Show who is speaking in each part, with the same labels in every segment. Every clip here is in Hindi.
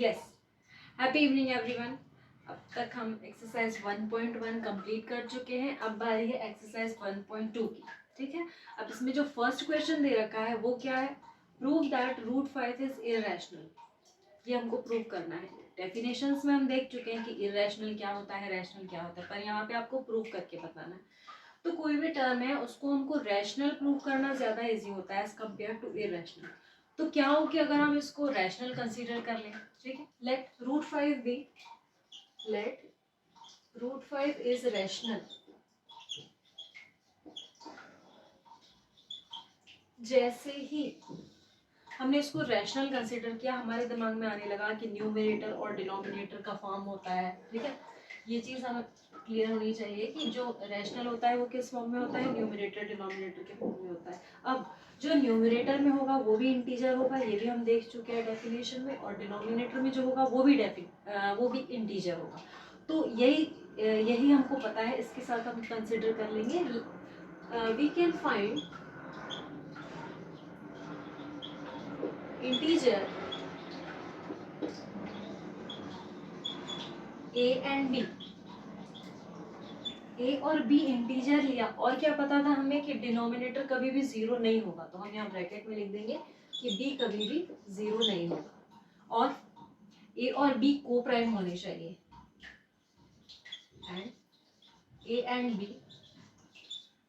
Speaker 1: Yes, happy evening everyone. अब तक हम एक्सरसाइज 1.1 कंप्लीट कर चुके हैं। अब बारी है एक्सरसाइज 1.2 की। ठीक है, अब इसमें जो फर्स्ट क्वेश्चन दे रखा है वो क्या है? Prove that root 5 is irrational. ये हमको प्रूव करना है। डेफिनेशंस में हम देख चुके हैं कि इरेशनल क्या होता है, रैशनल क्या होता है, पर यहाँ पे आपको प्रूव करके बताना है। तो कोई भी टर्म है उसको हमको रैशनल प्रूव करना ज्यादा इजी होता है एज कम्पेयर टू इरेशनल। तो क्या हो कि अगर हम इसको रैशनल कंसीडर कर लें, ठीक है, लेट रूट 5 इज रैशनल। जैसे ही हमने इसको रैशनल कंसीडर किया, हमारे दिमाग में आने लगा कि न्यूमरेटर और डिनोमिनेटर का फॉर्म होता है। ठीक है, ये चीज हमें क्लियर होनी चाहिए कि जो रैशनल होता है वो किस फॉर्म में होता है, न्यूमरेटर डिनोमिनेटर के फॉर्म में होता है। अब जो न्यूमरेटर में होगा वो भी इंटीजर होगा, ये भी हम देख चुके हैं डेफिनेशन में, और डिनोमिनेटर में जो होगा वो भी इंटीजर होगा। तो यही हमको पता है, इसके साथ हम कंसिडर कर लेंगे। We can find integer A and B. A और बी इंटीजर लिया, और क्या पता था हमें कि डिनोमिनेटर कभी भी जीरो नहीं होगा, तो हम यहाँ ब्रैकेट में लिख देंगे कि बी कभी भी जीरो नहीं होगा, और ए और बी को प्राइम होने चाहिए, and A and B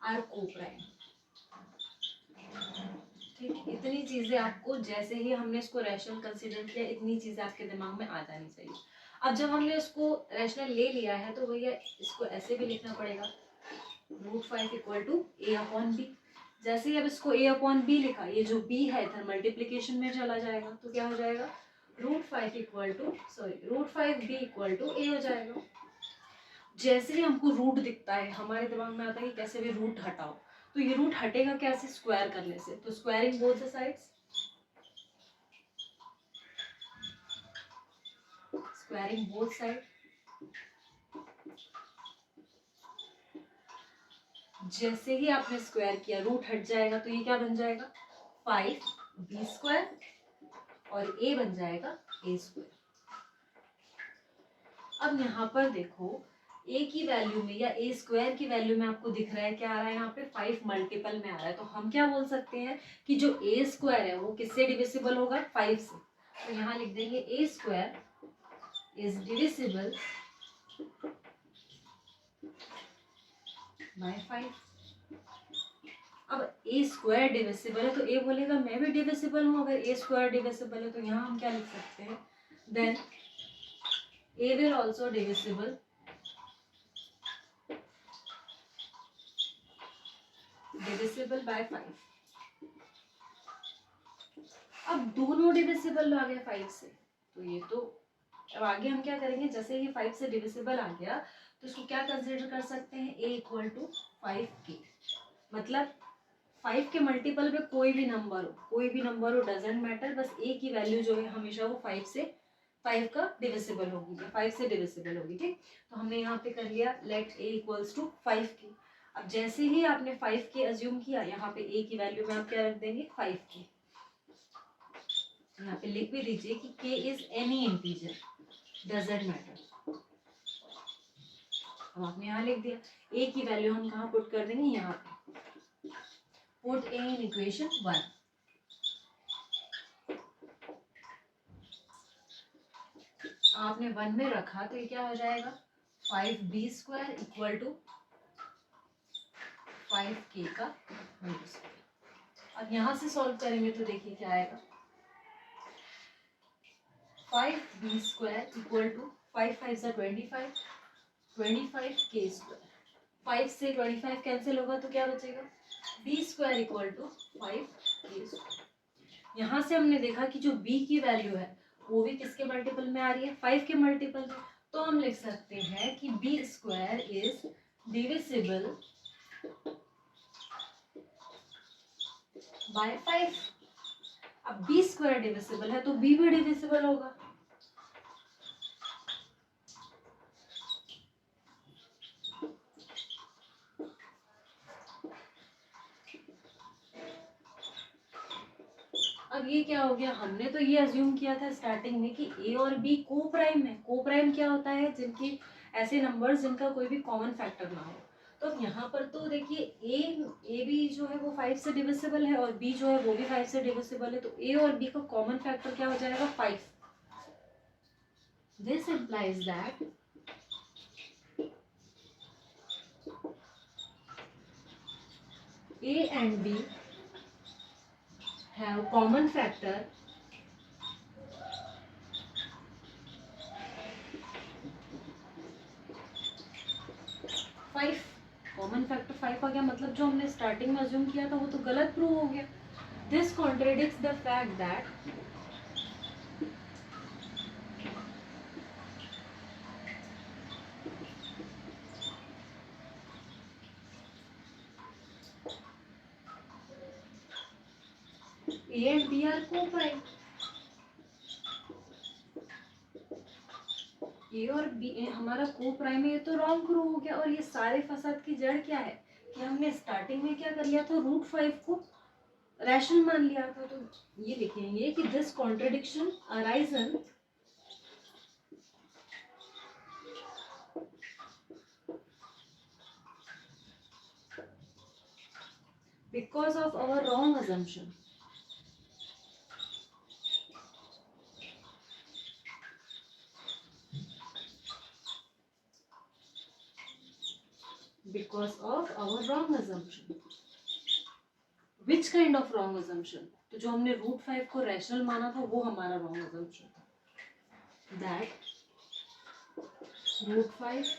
Speaker 1: are को प्राइम। ठीक, इतनी चीजें आपको, जैसे ही हमने इसको रैशनल कंसीडर किया, इतनी चीजें आपके दिमाग में आ जानी चाहिए। अब जब हमने इसको रैशनल ले लिया है तो भैया इसको ऐसे भी लिखना पड़ेगा, root 5 equal to A upon B. जैसे ही अब इसको ए अपॉन बी लिखा, ये जो बी है इधर मल्टीप्लीकेशन में चला जाएगा, तो क्या हो जाएगा, रूट 5 बी इक्वल टू ए हो जाएगा। जैसे ही हमको रूट दिखता है, हमारे दिमाग में आता है कि कैसे भी रूट हटाओ, तो ये रूट हटेगा कैसे, स्क्वायर करने से। तो squaring both the sides, squaring both side. जैसे ही आपने स्क्वायर किया, रूट हट जाएगा, तो ये क्या बन जाएगा, 5b² और a बन जाएगा a²। अब यहाँ पर देखो, a की वैल्यू में या a² की वैल्यू में आपको दिख रहा है क्या आ रहा है, यहाँ पे 5 मल्टीपल में आ रहा है। तो हम क्या बोल सकते हैं कि जो a² है वो किससे डिविजिबल होगा, 5 से। तो यहाँ लिख देंगे a² इज डिविजिबल बाय 5। अब a² डिविजिबल है तो a बोलेगा मैं भी डिविजिबल हूँ। अगर a² डिविजिबल है तो यहाँ हम क्या लिख सकते हैं, then a will also divisible by 5। अब दोनों डिविजिबल आ गया 5 से, तो ये तो अब आगे हम क्या करेंगे, जैसे ये 5 से डिविजिबल आ गया तो इसको क्या कंसिडर कर सकते हैं, a इक्वल टू 5k। मतलब 5 के मल्टीपल पे कोई भी नंबर हो डजेंट मैटर, बस a की वैल्यू जो है हमेशा वो 5 का डिविजिबल होगी, 5 से डिविजिबल होगी। ठीक, तो हमने यहाँ पे कर लिया late a equals to 5k। अब जैसे ही आपने 5k अज्यूम किया, यहाँ पे a की वैल्यू में आप क्या रख देंगे, 5k। यहाँ पे लिख भी दीजिए कि k is any integer, doesn't matter. अब आपने यहाँ लिख दिया, a की वैल्यू हम कहाँ पुट कर देंगे, यहाँ पे पुट a इन इक्वेशन 1। आपने 1 में रखा तो ये क्या हो जाएगा, 5b² इक्वल टू 5k का होल स्क्वायर। अब यहाँ से सॉल्व करेंगे तो देखिए क्या आएगा, 5b² इक्वल टू 5 5 25, 25k²। 5 से 25 कैंसिल होगा तो क्या बचेगा, b² इक्वल टू 5k²। यहाँ से हमने देखा कि जो b की वैल्यू है वो भी किसके मल्टीपल में आ रही है, 5 के मल्टीपल में। तो हम लिख सकते हैं कि b² इज डिविजिबल बाय 5। अब b² डिविजिबल है तो b भी डिविजिबल होगा। अब ये क्या हो गया, हमने तो ये अज्यूम किया था स्टार्टिंग में कि ए और बी को प्राइम है। को प्राइम क्या होता है, जिनकी ऐसे नंबर्स जिनका कोई भी कॉमन फैक्टर ना हो। तो अब यहाँ पर तो देखिए ए बी जो है वो 5 से डिविजिबल है और बी जो है वो भी 5 से डिविजिबल है, तो ए और बी का कॉमन फैक्टर क्या हो जाएगा, 5। This implies that A and B have common factor 5। Common factor 5 आ गया, मतलब जो हमने स्टार्टिंग में अज्यूम किया था वो तो गलत प्रूव हो गया। This contradicts the fact that A and B are co-prime। A और बी हमारा को प्राइम है, ये तो रॉन्ग प्रूव हो गया। और ये सारे फसाद की जड़ क्या है कि हमने स्टार्टिंग में क्या कर लिया था, √5 को रैशनल मान लिया था। तो ये लिखेंगे कि this contradiction arisen because of our wrong assumption। Because of our wrong assumption। Which kind of wrong assumption? तो जो हमने √5 को रैशनल माना था वो हमारा wrong assumption था। That √5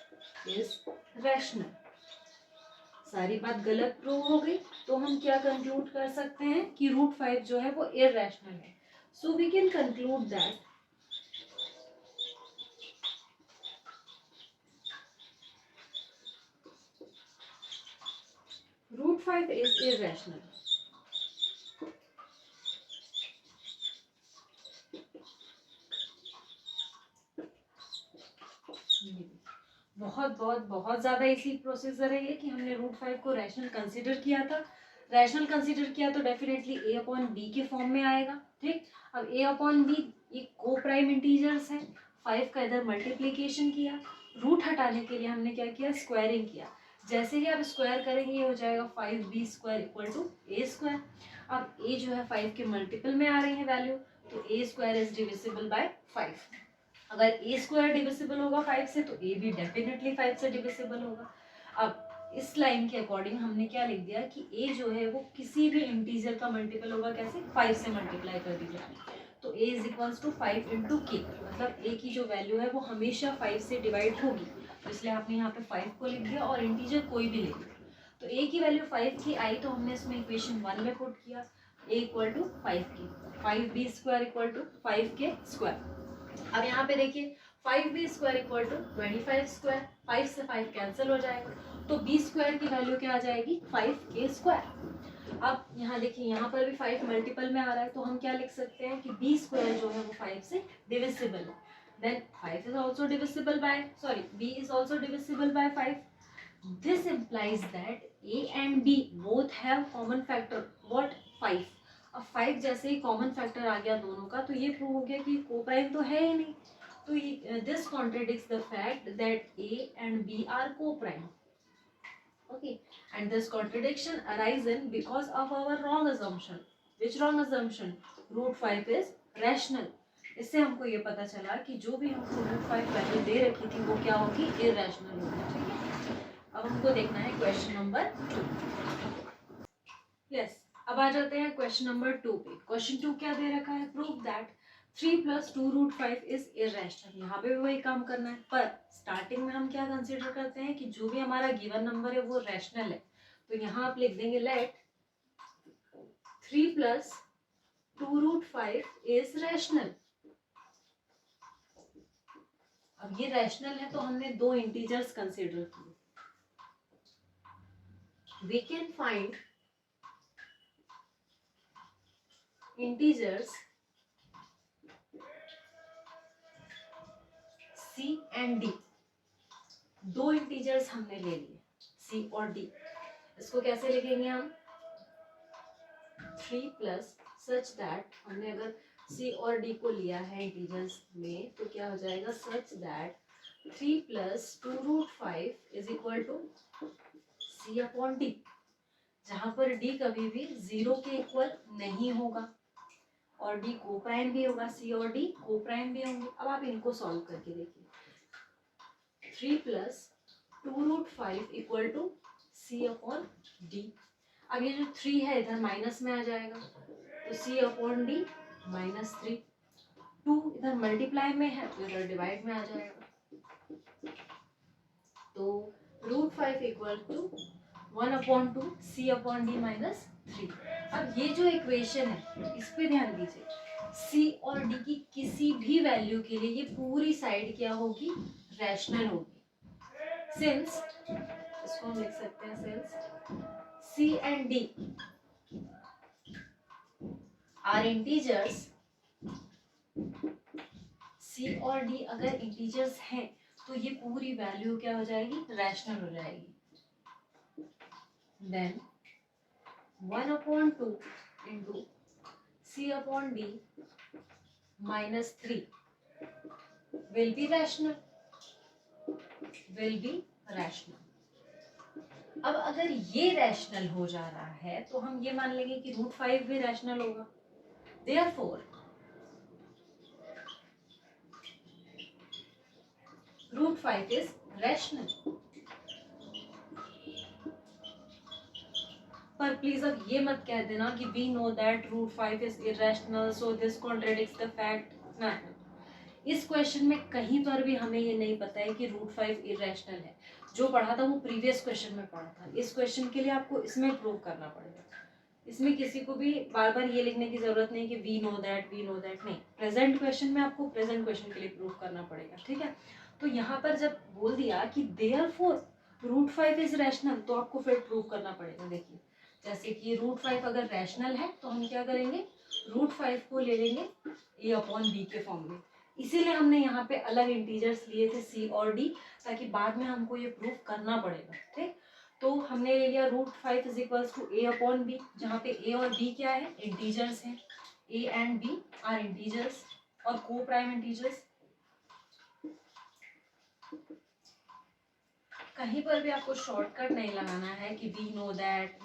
Speaker 1: is rational। सारी बात गलत प्रूव हो गई, तो हम क्या कंक्लूड कर सकते हैं कि √5 जो है वो इररेशनल है। So we can conclude that √5 is irrational। बहुत बहुत बहुत ज़्यादा इसी प्रोसीजर है ये कि हमने √5 को रैशनल कंसीडर किया था। रैशनल कंसीडर किया तो डेफिनेटली a अपॉन बी के फॉर्म में आएगा। ठीक, अब a अपॉन बी ये को प्राइम इंटीजर्स है। 5 का इधर मल्टीप्लीकेशन किया, रूट हटाने के लिए हमने क्या किया, स्क्वायरिंग किया। जैसे ही आप स्क्वायर करेंगे ये हो जाएगा 5b² इक्वल टू a²। अब a जो है 5 के मल्टीपल में आ रही है वैल्यू, तो a² इज डिविजिबल बाय 5। अगर a² डिविजिबल होगा 5 से तो a भी डेफिनेटली 5 से डिविजिबल होगा। अब इस लाइन के अकॉर्डिंग हमने क्या लिख दिया कि a जो है वो किसी भी इंटीजर का मल्टीपल होगा, कैसे, 5 से मल्टीप्लाई कर दीजिए। तो a is equals to 5 into K, मतलब a की जो वैल्यू है वो हमेशा 5 से डिवाइड होगी, तो इसलिए आपने यहाँ पे 5 को लिख दिया और इंटीजर कोई भी लिख दिया। तो a की वैल्यू 5 की आई तो हमने इसमें इक्वेशन 1 में पुट किया, a इक्वल टू 5 की, 5b² इक्वल टू 5 के स्क्वायर। अब यहाँ पे देखिए 5b² इक्वल टू 25², 5 से 5 कैंसिल हो जाएगा, तो b² की वैल्यू क्या आ जाएगी, 5k²। अब यहाँ देखिए यहाँ पर भी 5 मल्टीपल में आ रहा है, तो हम क्या लिख सकते हैं कि b² जो है वो 5 से डिविजिबल है। Then 5 is also divisible by, sorry, b is also divisible by 5। This implies that a and b both have common factor what, 5। अब 5 जैसे ही कॉमन फैक्टर आ गया दोनों का, तो ये प्रूव हो गया कि को प्राइम तो है ही नहीं। तो this contradicts the fact that a and b are co-prime। Okay, and this contradiction arises because of our wrong assumption। Which wrong assumption? √5 is rational। इससे हमको ये पता चला कि जो भी हमको √5 वैल्यू दे रखी थी वो क्या होगी, इररेशनल होगी। ठीक है, अब हमको देखना है क्वेश्चन नंबर 2। यस, अब आ जाते हैं क्वेश्चन नंबर 2 पे। क्वेश्चन 2 क्या दे रखा है, प्रूव दैट 3 + 2√5 इज इररेशनल। यहाँ पे भी वही काम करना है, पर स्टार्टिंग में हम क्या कंसीडर करते हैं कि जो भी हमारा गिवन नंबर है वो रैशनल है। तो यहाँ आप लिख देंगे लेट 3 + 2√5 इज रैशनल। अब ये रैशनल है तो हमने दो इंटीजर्स कंसीडर किए। We can find integers C and D। दो इंटीजर्स हमने ले लिए C और D। इसको कैसे लिखेंगे हम, 3 + सच दैट, हमने अगर सी और डी को लिया है इंटीजर्स में तो क्या हो जाएगा, such that 3 plus 2√5 is equal to C upon D, जहां पर डी कभी भी 0 के इक्वल नहीं होगा और डी को प्राइम भी होगा, सी और डी को प्राइम भी होंगे। अब आप इनको सॉल्व करके देखिए, 3 plus 2√5 equal to C upon D. अब ये जो 3 है इधर माइनस में आ जाएगा तो सी अपॉन डी -3, 2 इधर मल्टीप्लाई में है तो इधर डिवाइड में आ जाएगा, तो √5 equal to 1/2 C upon D -3। अब ये जो इक्वेशन है इस पे ध्यान दीजिए, सी और डी की किसी भी वैल्यू के लिए ये पूरी साइड क्या होगी, रैशनल होगी। सिंस, इसको हम लिख सकते हैं since C and D are integers, C और डी अगर इंटीजर्स हैं तो ये पूरी वैल्यू क्या हो जाएगी, रैशनल हो जाएगी। Then 1/2 into C upon D -3 will be rational, will be rational। अब अगर ये रैशनल हो जा रहा है तो हम ये मान लेंगे कि √5 भी रैशनल होगा। Therefore, √5 is rational। पर प्लीज अब ये मत कह देना कि we know that √5 is irrational so this contradicts the fact। ना, इस क्वेश्चन में कहीं पर भी हमें ये नहीं पता है कि √5 इरेशनल है। जो पढ़ा था वो प्रीवियस क्वेश्चन में पढ़ा था, इस क्वेश्चन के लिए आपको इसमें प्रूव करना पड़ेगा। इसमें किसी को भी बार बार ये लिखने की जरूरत नहीं कि वी नो दैट नहीं, प्रेजेंट क्वेश्चन में आपको प्रेजेंट क्वेश्चन के लिए प्रूव करना पड़ेगा, ठीक है। तो यहाँ पर जब बोल दिया कि देयरफॉर √5 इज रैशनल तो आपको फिर प्रूव करना पड़ेगा। देखिए जैसे कि √5 अगर रैशनल है तो हम क्या करेंगे, √5 को ले लेंगे a अपॉन बी के फॉर्म में, इसीलिए हमने यहाँ पे अलग इंटीजर्स लिए थे सी और डी, ताकि बाद में हमको ये प्रूफ करना पड़ेगा, ठीक। तो हमने ले लिया √5 is equals to a upon B, जहाँ पे a और b क्या है, इंटीजर्स हैं, a and b are integers और को प्राइम इंटीजर्स। कहीं पर भी आपको शॉर्टकट नहीं लगाना है कि वी नो दैट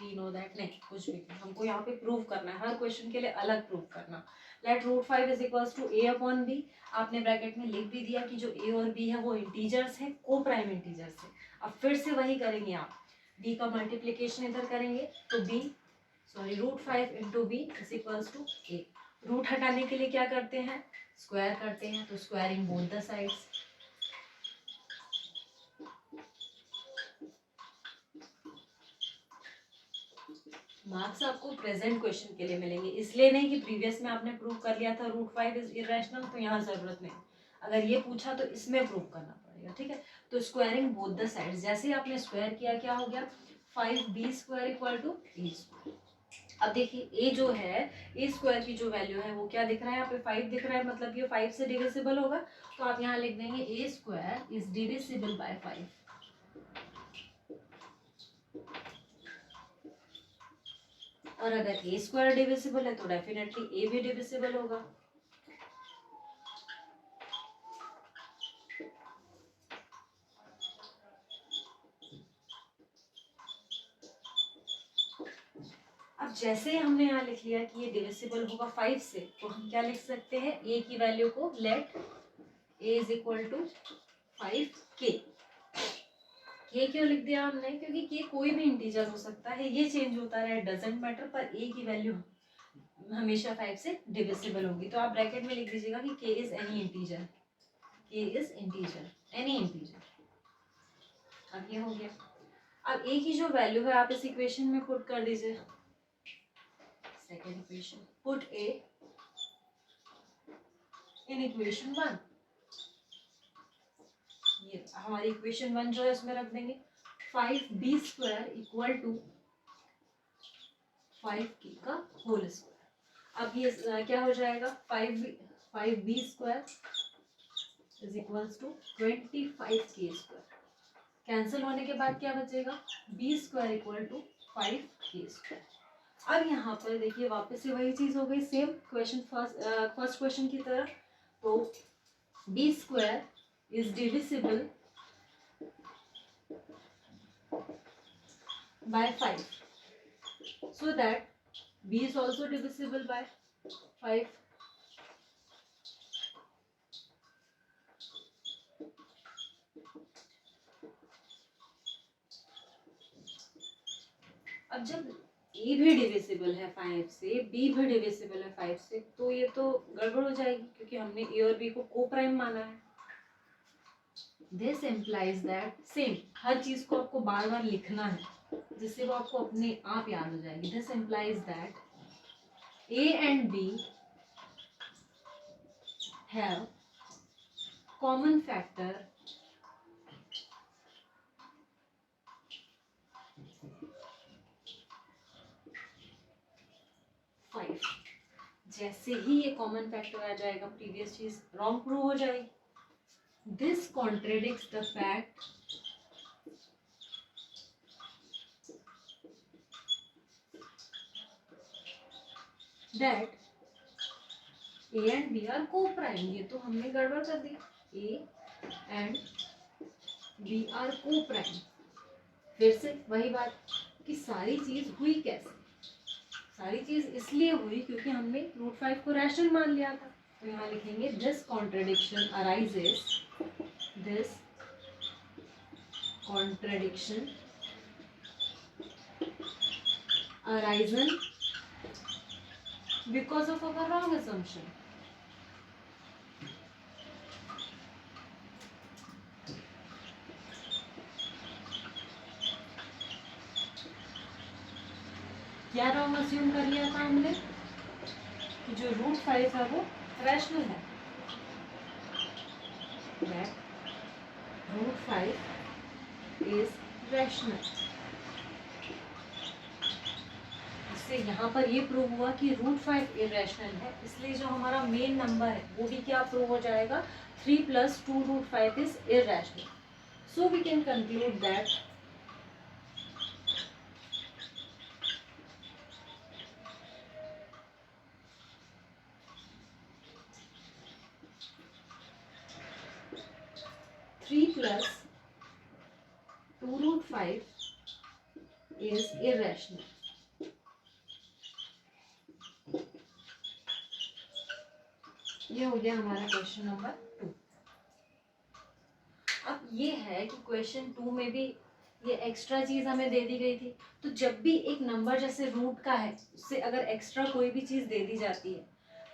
Speaker 1: नहीं, कुछ भी हमको यहाँ पे प्रूव करना है, हर क्वेश्चन के लिए अलग प्रूव करना। Let √5 is equals to a upon B, आपने ब्रैकेट में लिख भी दिया कि जो a और b है वो इंटीजर्स है, को प्राइम इंटीजर्स है। अब फिर से वही करेंगे आप, b का मल्टीप्लीकेशन इधर करेंगे तो √5 into B is equals to a। Root हटाने के लिए क्या करते हैं, स्क्वायर करते हैं, तो squaring both the sides. Marks आपको प्रेजेंट क्वेश्चन के लिए मिलेंगे, इसलिए नहीं कि प्रीवियस में आपने प्रूव कर लिया था √5 इज इरेशनल तो यहाँ जरूरत नहीं, अगर ये पूछा तो इसमें प्रूव करना पड़ेगा, ठीक है। तो स्क्वायरिंग बोथ द साइड्स, जैसे ही आपने स्क्वायर किया क्या हो गया, 5b² इक्वल टू a²। अब देखिए a जो है, a² की जो वैल्यू है वो क्या दिख रहा है, यहाँ पे 5 दिख रहा है, मतलब ये 5 से डिविजिबल होगा, तो आप यहाँ लिख देंगे a² इज डिविजिबल बाय 5। और अगर a² डिविजिबल है तो डेफिनेटली a भी डिविजिबल होगा। अब जैसे हमने यहाँ लिख लिया कि ये डिविजिबल होगा 5 से, तो हम क्या लिख सकते हैं, a की वैल्यू को let a is equal to 5k। k क्यों लिख दिया हमने, क्योंकि k कोई भी इंटीजर हो सकता है, ये चेंज होता रहे डजेंट मैटर, पर a की वैल्यू हमेशा 5 से डिविजिबल होगी। तो आप ब्रैकेट में लिख दीजिएगा कि k is any integer, k is integer, any integer. अब ये हो गया। अब a की जो वैल्यू है आप इस इक्वेशन में पुट कर दीजिए, second equation, put a in equation 1। ये हमारी इक्वेशन 1 जो है उसमें रख देंगे 5b² इक्वल टू 5k का होल स्क्वायर। अब ये क्या हो जाएगा, 5b² is equals to 25k²। Cancel होने के बाद क्या बचेगा, b² इक्वल टू 5k²। अब यहाँ पर देखिए वापस से वही चीज हो गई, सेम क्वेश्चन फर्स्ट क्वेश्चन की तरह। तो B square is divisible by 5, so that b is also divisible by 5. अब जब ए भी डिविजिबल है 5 से, बी भी डिविजिबल है 5 से, तो ये तो गड़बड़ हो जाएगी क्योंकि हमने ए और बी को को प्राइम माना है। दिस इम्प्लाइज दैट, सेम हर चीज को आपको बार बार लिखना है जिससे वो आपको अपने आप याद हो जाएगी। This implies that A and B have common factor जैसे ही ये कॉमन फैक्टर आ जाएगा प्रीवियस चीज रॉन्ग प्रूव हो जाएगी। This contradicts the fact that A and B are को प्राइम। ये तो हमने गड़बड़ कर दी, ए एंड बी आर को प्राइम। फिर से वही बात कि सारी चीज हुई कैसे, सारी चीज इसलिए हुई क्योंकि हमने √5 को रैशनल मान लिया था। तो यहाँ लिखेंगे this contradiction arises, this contradiction arisen because of our wrong assumption. क्या रॉन्ग अस्यूम कर लिया था हमने कि जो √5 है वो रैशनल है, दैट √5 इज रैशनल। इससे यहाँ पर ये प्रूव हुआ कि √5 इरेशनल है, इसलिए जो हमारा मेन नंबर है वो भी क्या प्रूव हो जाएगा, 3 + 2 √5 is irrational. So we can conclude that three plus 2 √5 is irrational. ये हो गया हमारा क्वेश्चन नंबर 2। अब ये है कि क्वेश्चन 2 में भी ये एक्स्ट्रा चीज हमें दे दी गई थी। तो जब भी एक नंबर जैसे रूट का है उससे अगर एक्स्ट्रा कोई भी चीज दे दी जाती है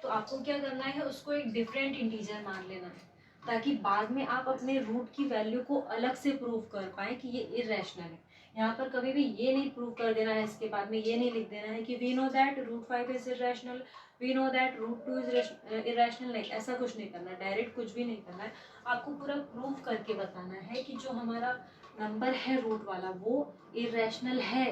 Speaker 1: तो आपको क्या करना है, उसको एक डिफरेंट इंटीजर मान लेना है ताकि बाद में आप अपने रूट की वैल्यू को अलग से प्रूव कर पाए कि ये इरेशनल है। यहाँ पर कभी भी ये नहीं प्रूव कर देना है, इसके बाद में ये नहीं लिख देना है कि we know that √5 is irrational, we know that √2 is irrational. नहीं, ऐसा कुछ नहीं करना, डायरेक्ट कुछ भी नहीं करना है। आपको पूरा प्रूव करके बताना है कि जो हमारा नंबर है रूट वाला वो इरेशनल है।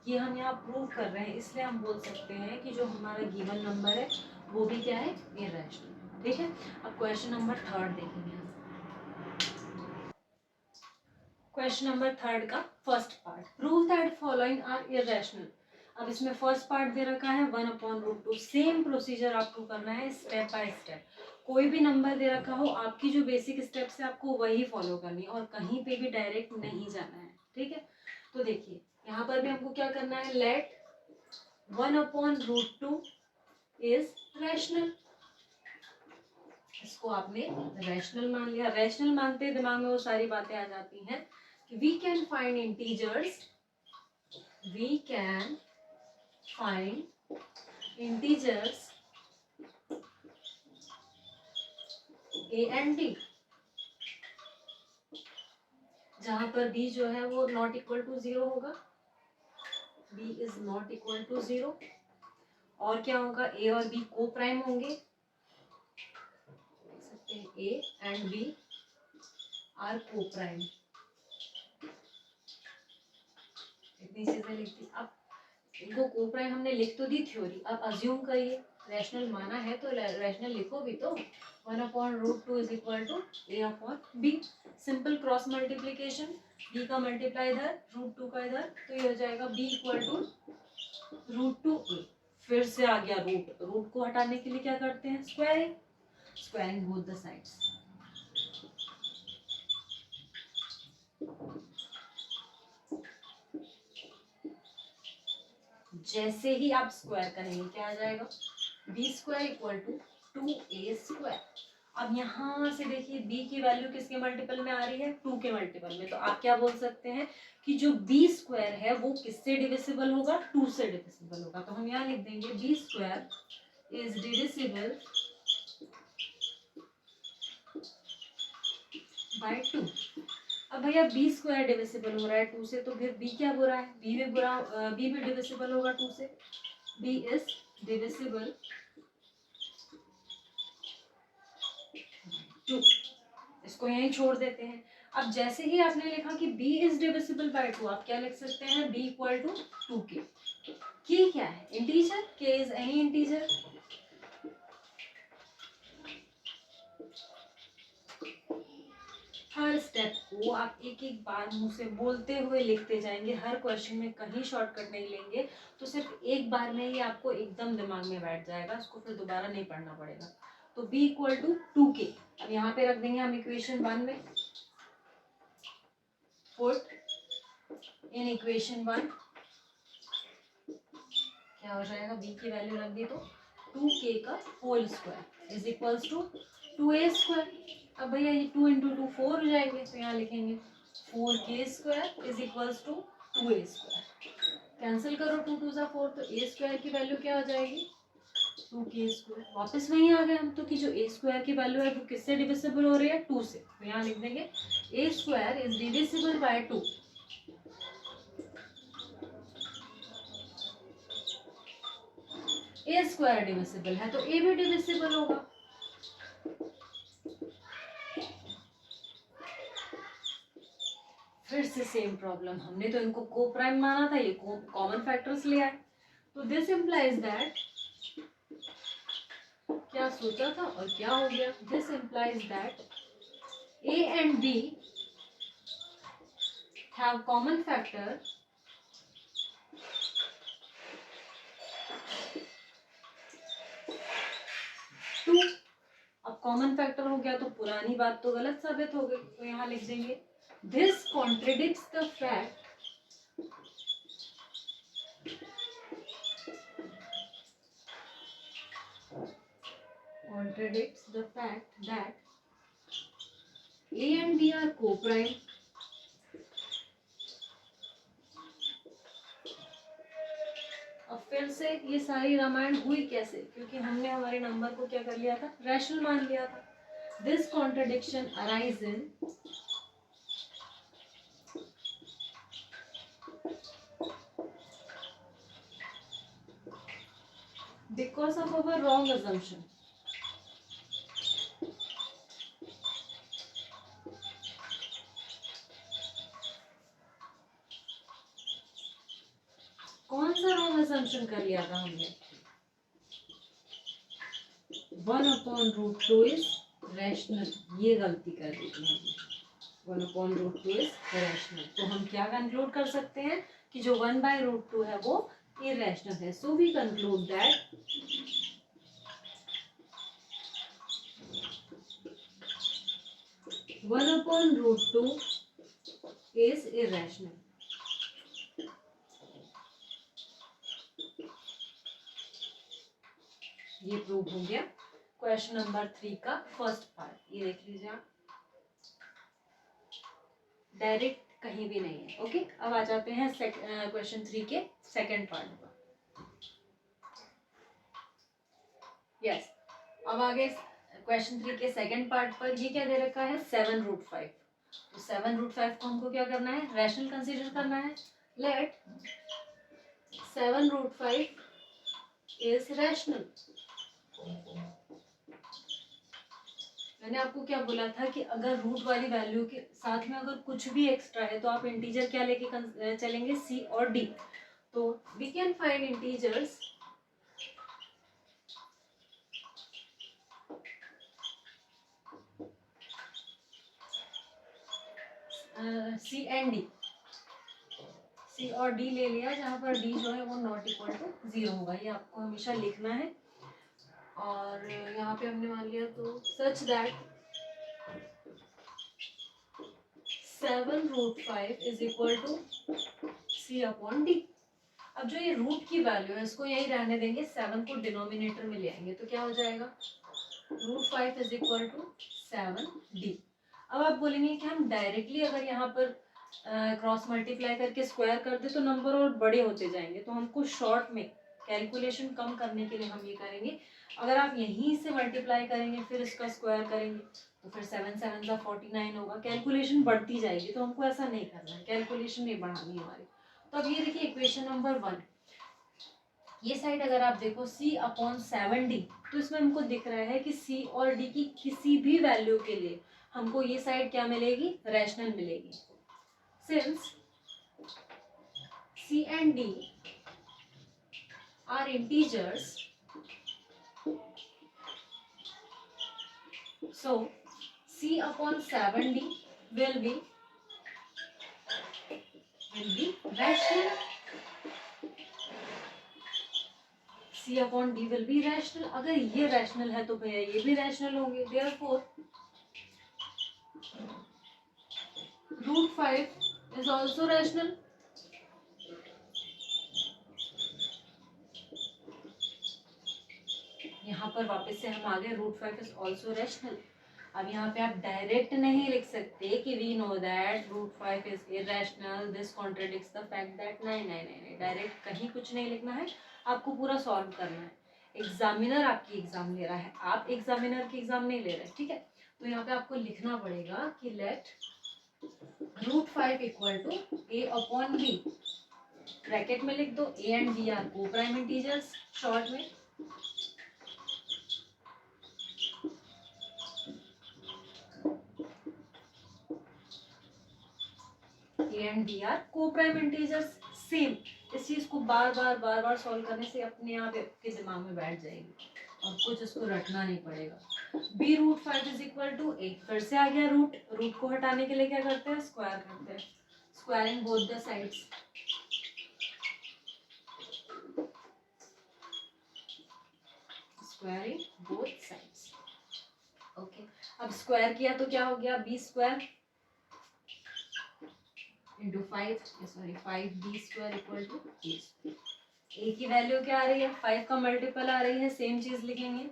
Speaker 1: ये हम यहाँ प्रूव कर रहे हैं, इसलिए हम बोल सकते हैं कि जो हमारा गिवन नंबर है वो भी क्या है, इरेशनल। ठीक है, अब क्वेश्चन नंबर 3 देखेंगे हम। क्वेश्चन नंबर 3 का first part, prove that following are irrational. अब इसमें फर्स्ट पार्ट दे रखा है 1/√2। सेम प्रोसीजर आपको करना है स्टेप बाय स्टेप। कोई भी नंबर दे रखा हो, आपकी जो बेसिक स्टेप्स है आपको वही फॉलो करनी है और कहीं पे भी डायरेक्ट नहीं जाना है। ठीक है, तो देखिए यहाँ पर भी हमको क्या करना है, लेट 1/√2 इज रैशनल। इसको आपने रैशनल मान लिया। रैशनल मानते दिमाग में वो सारी बातें आ जाती हैं कि we can find integers, we can find integers A and D, जहां पर b जो है वो नॉट इक्वल टू 0 होगा, b is not equal to 0। और क्या होगा, a और b को प्राइम होंगे, देख सकते हैं a एंड b आर को प्राइम। इतनी चीजें लिखती। अब इनको को प्राइम हमने लिख तो दी थ्योरी, अब अज्यूम करिए, रैशनल माना है तो रैशनल लिखो भी तो। 1/√2 is equal to a/b। Simple cross multiplication, b का मल्टीप्लाई इधर, √2 का इधर, तो ये हो जाएगा b इक्वल टू √2a, फिर से आ गया रूट, रूट को हटाने के लिए क्या करते हैं, squaring, squaring both the sides. जैसे ही आप स्क्वायर करेंगे क्या आ जाएगा, b² इक्वल टू 2a²। अब यहाँ से देखिए b की वैल्यू किसके मल्टीपल में आ रही है, 2 के मल्टीपल में, तो आप क्या बोल सकते हैं कि जो b² है वो किससे डिविजिबल होगा, 2 से डिविजिबल होगा। तो हम यहाँ लिख देंगे b² इज डिविजिबल बाय 2। अब भैया b² डिविजिबल हो रहा है 2 से, तो फिर b क्या बुरा है, b भी डिविजिबल होगा 2 से, b इज डिविजिबल 2। इसको यहीं छोड़ देते हैं। अब जैसे ही आपने लिखा कि b इज डिविजिबल बाय 2, आप क्या लिख सकते हैं, b equal to 2k। k क्या है, integer, k is any integer. Her step को आप एक एक बार मुंह से बोलते हुए लिखते जाएंगे, हर क्वेश्चन में कहीं शॉर्टकट नहीं लेंगे, तो सिर्फ एक बार में ही आपको एकदम दिमाग में बैठ जाएगा, इसको फिर दोबारा नहीं पढ़ना पड़ेगा। तो b इक्वल टू 2k, अब यहाँ पे रख देंगे हम इक्वेशन 1 में, पुट इन इक्वेशन 1 क्या हो जाएगा, b की वैल्यू रख दी तो 2k का whole square is equals to 2a²। अब भैया ये 2 इंटू 2 4 हो जाएंगे, तो यहाँ लिखेंगे 4k² is equals to 2a²। Cancel करो, 2 2 जा 4, तो a² की वैल्यू क्या हो जाएगी, 2k²। वापस वहीं आ गए हम तो कि जो a² की वैल्यू है वो किससे डिविजिबल हो रही है, 2 से, तो यहाँ लिख देंगे a² is divisible bye 2। a² divisible है तो a भी डिविजिबल होगा। फिर से सेम प्रॉब्लम, हमने तो इनको को प्राइम माना था, ये कॉमन फैक्टर्स ले आए, तो दिस इम्प्लाइज दैट, क्या सोचा था और क्या हो गया, this implies that a and b have common factor 2। अब कॉमन फैक्टर हो गया तो पुरानी बात तो गलत साबित हो गई, तो यहाँ लिख देंगे this contradicts the fact that a and b are co-prime अब फिर से ये सारी रामायण हुई कैसे, क्योंकि हमने हमारे नंबर को क्या कर लिया था, रैशनल मान लिया था। This contradiction arise in because of our wrong assumption। कौन सा रॉन्ग assumption कर लिया था हमने, 1/√2 इज रैशनल, ये गलती कर दी थी हमने, 1/√2 इज रैशनल। तो हम क्या कंक्लूड कर सकते हैं कि जो 1/√2 है वो इरेशनल है। So we conclude that (1/√2) is irrational। ये प्रूव हो गया क्वेश्चन नंबर 3 का फर्स्ट पार्ट। ये देख लीजिए आप, डायरेक्ट कहीं भी नहीं है। ओके, अब आ जाते हैं क्वेश्चन 3 के सेकंड पार्ट पर। यस, अब आगे क्वेश्चन 3 के सेकंड पार्ट पर ये क्या दे रखा है, 7√5। तो 7√5 को हमको क्या करना है, रैशनल कंसीडर करना है। Let 7√5 is rational. मैंने आपको क्या बोला था कि अगर रूट वाली वैल्यू के साथ में अगर कुछ भी एक्स्ट्रा है तो आप इंटीजर क्या लेके चलेंगे, सी और डी। तो we can find integers C and D. C और डी ले लिया, जहाँ पर डी जो है वो नॉट इक्वल टू 0 होगा, ये आपको हमेशा लिखना है। और यहाँ पे हमने मान लिया तो such that 7√5 is equal to C upon D. अब जो ये रूट की वैल्यू है इसको यही रहने देंगे, 7 को डिनोमिनेटर में ले आएंगे, तो क्या हो जाएगा √5 इज इक्वल टू 7d। अब आप बोलेंगे कि हम डायरेक्टली अगर यहाँ पर क्रॉस मल्टीप्लाई करके स्क्वायर कर दे तो नंबर और बड़े होते जाएंगे, तो हमको शॉर्ट में कैलकुलेशन कम करने के लिए हम ये करेंगे, अगर आप यहीं से मल्टीप्लाई करेंगे फिर इसका स्क्वायर करेंगे तो फिर 7 7 का 49 होगा, कैलकुलेशन बढ़ती जाएगी, तो हमको ऐसा नहीं करना है, कैलकुलेशन नहीं बढ़ानी है हमारी। तो अब ये देखिए इक्वेशन नंबर 1, ये साइड अगर आप देखो c अपॉन 7d, तो इसमें हमको दिख रहा है कि c और d की किसी भी वैल्यू के लिए हमको ये साइड क्या मिलेगी, रैशनल मिलेगी। Since c and d are integers, so c upon 7d will be rational. c upon d will be rational. अगर ये रैशनल है तो भैया ये भी रैशनल होंगे, therefore √5 is also rational. यहाँ पर वापस से हम आ गए, √5 is also rational. अब यहाँ पे आप डायरेक्ट नहीं लिख सकते कि we know that √5 is irrational, this contradicts the fact that, नहीं, डायरेक्ट कहीं कुछ नहीं लिखना है, आपको पूरा सॉल्व करना है। एग्जामिनर आपकी एग्जाम ले रहा है, आप एग्जामिनर की एग्जाम नहीं ले रहे, ठीक है। तो यहाँ पे आपको लिखना पड़ेगा कि let √5 equal to a upon b, bracket में लिख दो a एंड b आर को प्राइम इंटीजर्स, शॉर्ट में a एंड b आर को प्राइम इंटीजर्स। सेम इस चीज को बार बार सॉल्व करने से अपने आप आपके दिमाग में बैठ जाएगी और कुछ इसको रटना नहीं पड़ेगा। b √5 is equal to a, फिर से आ गया रूट को हटाने के लिए क्या करते हैं, स्क्वायर करते हैं, squaring both the sides, squaring both sides. Okay, अब स्क्वायर किया तो क्या हो गया, b² into 5b² equal to a की वैल्यू क्या आ रही है, 5 का मल्टीपल आ रही है, सेम चीज लिखेंगे,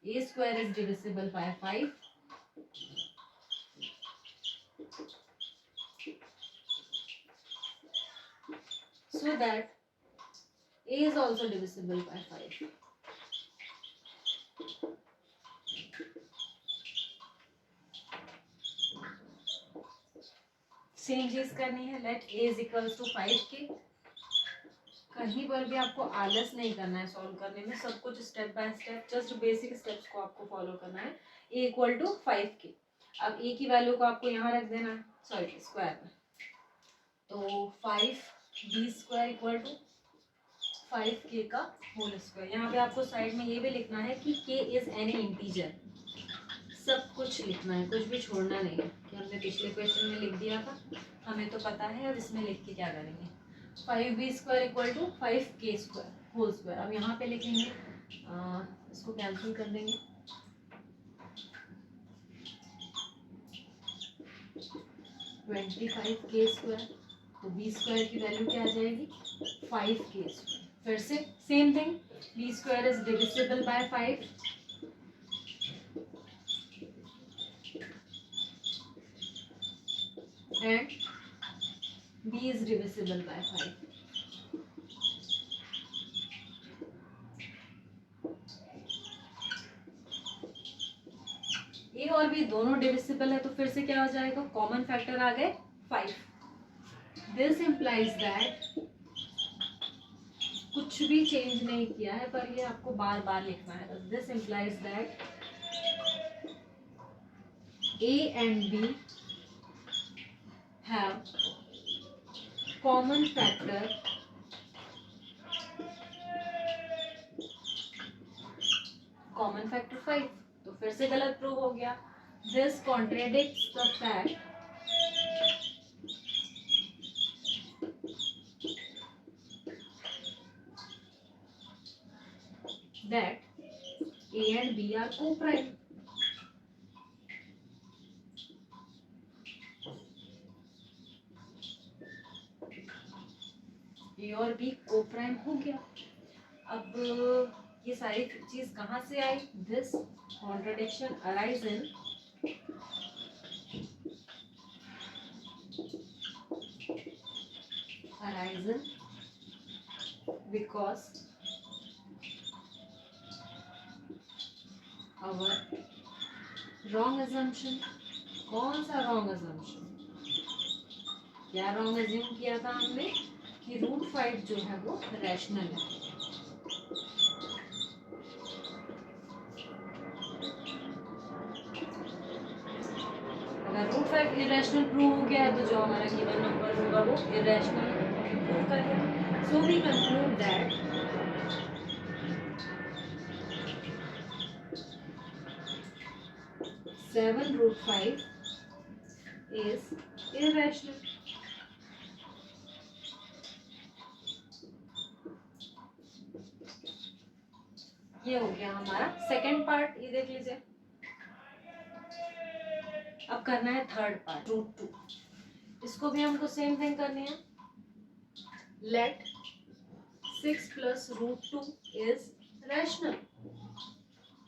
Speaker 1: a² is divisible by 5, so that a is also divisible by 5. Same चीज करनी है, let a is equals to 5k। कहीं पर भी आपको आलस नहीं करना है सॉल्व करने में, सब कुछ step by step, just basic steps को आपको फॉलो करना है। a इक्वल टू 5k, अब a की वैल्यू को आपको यहाँ रख देना है, सॉरी स्क्वायर में, तो 5b² इक्वल टू 5k का होल स्क्वायर। यहाँ पे आपको साइड में ये भी लिखना है कि k इज एनी इंटीजर, सब कुछ लिखना है, कुछ भी छोड़ना नहीं है, कि हमने पिछले क्वेश्चन में लिख दिया था, हमें तो पता है। अब इसमें लिख के क्या करेंगे, 5b² equal to 5k² whole square. अब यहाँ पे लिखेंगे, इसको कैंसिल कर देंगे, 25k², तो b² की वैल्यू क्या आ जाएगी, 5k²। फिर से same thing, b² is divisible by 5, and b is divisible by 5. a और b दोनों डिविजिबल है, तो फिर से क्या हो जाएगा, कॉमन फैक्टर आ गए 5। दिस इम्प्लाइज दैट, कुछ भी चेंज नहीं किया है, पर ये आपको बार बार लिखना है। This implies that a and b have common factor common factor 5, तो फिर से गलत प्रूव हो गया। This contradicts the fact that A and B are co-prime. A और B co-prime हो गया. अब ये सारी चीज कहाँ से आई? This contradiction arise in because our wrong assumption. कौन सा रॉन्ग assumption? क्या रॉन्ग assume किया था हमने कि √5 जो है वो रैशनल है. अगर √5 इरेशनल प्रूव हो गया तो जो हमारा गिवन नंबर होगा वो इरेशनल प्रूव कर दिया. So we conclude that (7√5) is irrational. ये हो गया हमारा सेकंड पार्ट. ये देख लीजिए. अब करना है थर्ड पार्ट √2. इसको भी हमको सेम थिंग करनी है. Let 6 + √2 is rational.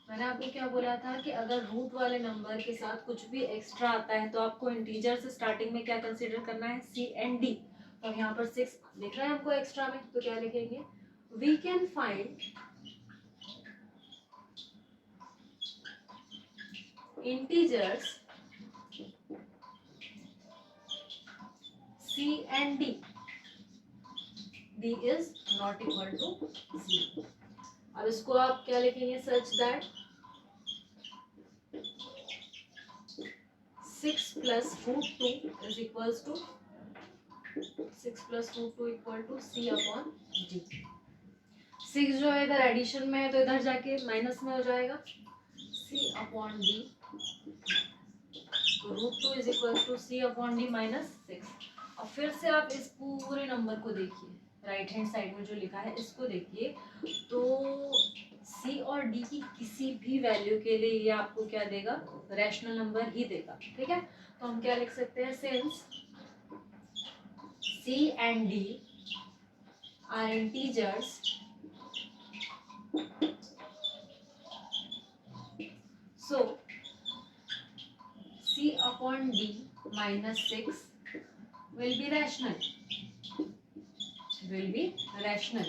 Speaker 1: मैंने आपको क्या बोला था कि अगर रूट वाले नंबर के साथ कुछ भी एक्स्ट्रा आता है तो आपको इंटीजर से स्टार्टिंग में क्या कंसीडर करना है? C and D. तो यहाँ पर 6 दिख रहा है हमको एक्स्ट्रा में, तो क्या लिखेंगे? We can find integers C and D. D is not equal to 0. अब इसको आप क्या लिखेंगे? Such that 6 + √2 is equals to 6 + √2 equal to C/D. 6 जो है इधर एडिशन में है तो इधर जाके माइनस में हो जाएगा C/D. तो √2 is equals to C/D - 6. अब फिर से आप इस पूरे नंबर को देखिए, राइट हैंड साइड में जो लिखा है इसको देखिए, तो C और D की किसी भी वैल्यू के लिए ये आपको क्या देगा? रैशनल नंबर ही देगा. ठीक है, तो हम क्या लिख सकते हैं? Since C and D are integers so C/D - 6 will be rational.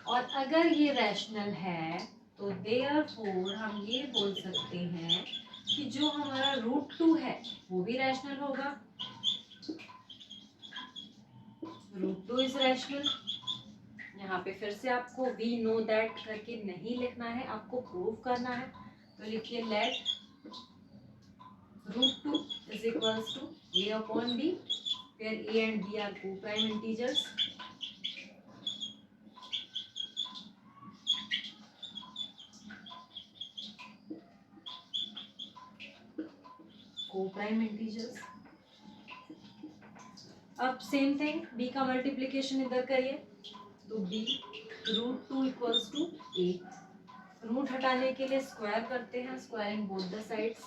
Speaker 1: और अगर ये रैशनल है तो देयरफॉर हम ये बोल सकते हैं कि जो हमारा √2 है वो भी रैशनल होगा. √2 इज रैशनल. यहाँ पे फिर से आपको वी नो दैट करके नहीं लिखना है, आपको प्रूव करना है. तो लिखिए late √2 is equals to A/D, where A and B are co-prime integers. Co-prime integers. अब सेम थिंग b का मल्टीप्लिकेशन इधर करिए, तो b √2 equals to a. Root हटाने के लिए स्क्वायर करते हैं, स्क्वायरिंग बोथ द साइड्स.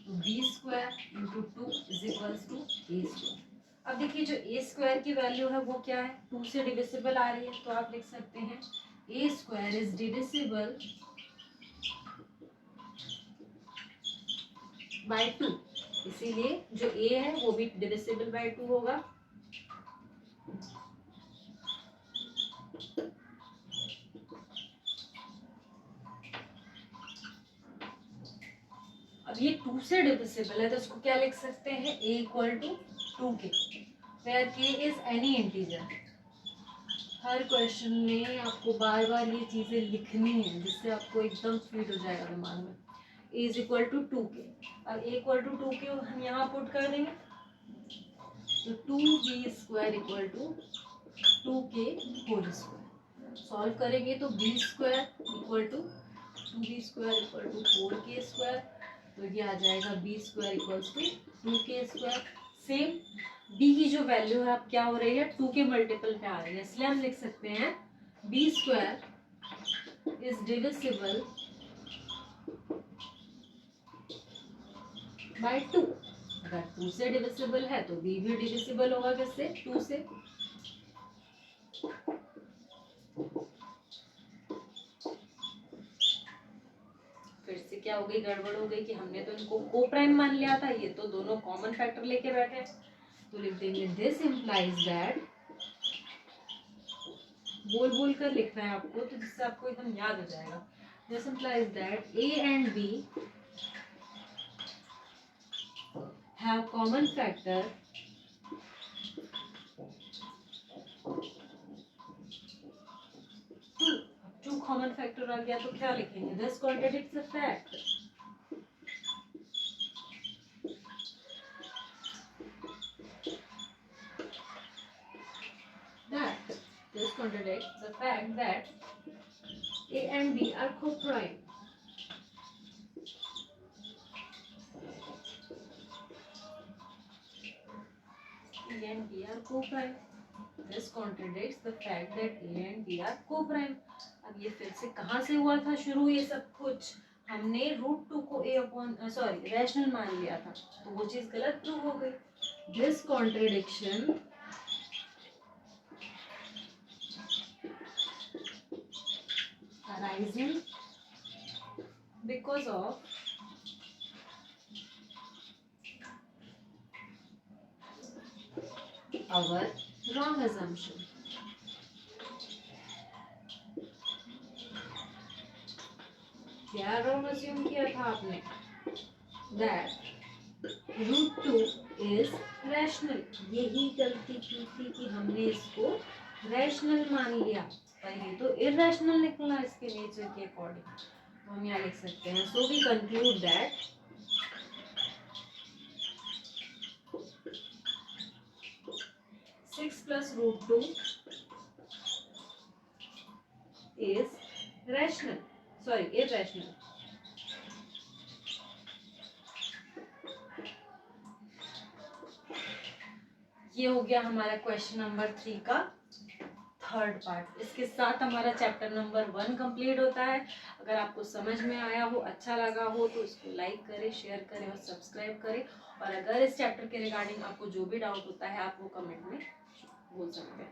Speaker 1: तो b² × 2 is equals to a². अब देखिए जो a² की वैल्यू है वो क्या है? 2 से डिविजिबल आ रही है, तो आप लिख सकते हैं a² इज डिविजिबल बाय 2. इसीलिए जो a है वो भी डिविजिबल बाय 2 होगा. अब ये 2 से डिविजिबल है तो इसको क्या लिख सकते हैं? a = 2k, where k is any integer. Her question में आपको बार बार ये चीजें लिखनी है जिससे आपको एकदम फिट हो जाएगा दिमाग में. a is equal to 2k. अब a = 2k हम यहाँ पुट कर देंगे, तो 2b² = 2k². सॉल्व करेंगे तो b² = 2b² = 4k². तो ये आ जाएगा b² = 2k². सेम b की जो वैल्यू है अब क्या हो रही है, 2 के मल्टीपल पे आ रही है, इसलिए हम लिख सकते हैं b square is divisible bye 2। अगर 2 से डिविजिबल है तो b भी डिविजिबल होगा किससे, 2 से। फिर से क्या हो गई, गड़बड़ हो गई कि हमने तो इनको को प्राइम मान लिया था, ये तो दोनों कॉमन फैक्टर लेके बैठे हैं। तो लिख देंगे दिस इम्प्लाइज दैट, बोल बोल कर लिखना है आपको तो जिससे आपको एकदम याद हो जाएगा। This implies that a and b have common factor two common factor आ गया तो क्या लिखेंगे, this contradicts the fact that this contradicts the fact that a and b are co-prime. A and b are co-prime. This contradicts the fact that a and b are co-prime. अब ये फिर से कहाँ से हुआ था शुरू, ये सब कुछ हमने √2 को a अपॉन रैशनल मान लिया था, तो वो चीज गलत प्रूव हो गई। This contradiction arising because of our wrong assumption. क्या रॉन्ग अज्यूम किया था आपने, दैट √2 इज रैशनल। यही गलती की थी कि हमने इसको रैशनल मान लिया, पर ये तो इरैशनल निकला इसके नेचर के अकॉर्डिंग। तो हम यहाँ लिख सकते हैं, so we conclude that six plus √2 is rational, irrational. ये हो गया हमारा क्वेश्चन नंबर 3 का थर्ड पार्ट। इसके साथ हमारा चैप्टर नंबर 1 कंप्लीट होता है। अगर आपको समझ में आया हो, अच्छा लगा हो तो इसको लाइक करें, शेयर करें और सब्सक्राइब करें। और अगर इस चैप्टर के रिगार्डिंग आपको जो भी डाउट होता है आप वो कमेंट में बोल सकते हैं।